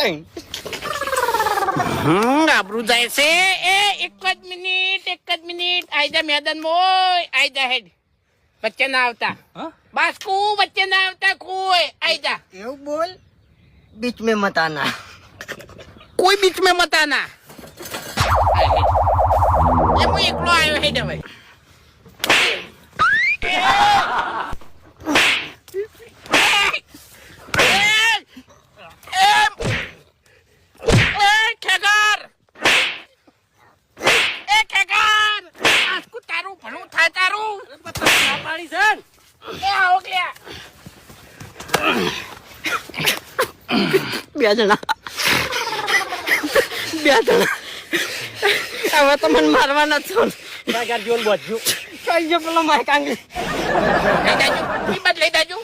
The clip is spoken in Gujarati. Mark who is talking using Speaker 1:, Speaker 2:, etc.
Speaker 1: ત્રણ.
Speaker 2: આબરૂ જાય છે. એ એક જ મિનિટ આઈ જા મેદાન મોય આઈ જા હેડ વચ્ચે ના આવતા બાસ્કુ વચ્ચે ના આવતા કોઈ આઈ જા
Speaker 1: એવું બોલ. बीच में मत आना.
Speaker 2: કોઈ બીચ મેં મત આના એ હું એકલો આવ્યો હેડ હવે તારું ભણું થાય તારું પાણી છે એ આવો ક્યાં
Speaker 1: બે જણા હવે તો મને મારવાના છો. કઈ ગયો પેલો માઇક આંગળી.
Speaker 2: લઈ જાજો બદલાઈ જાજો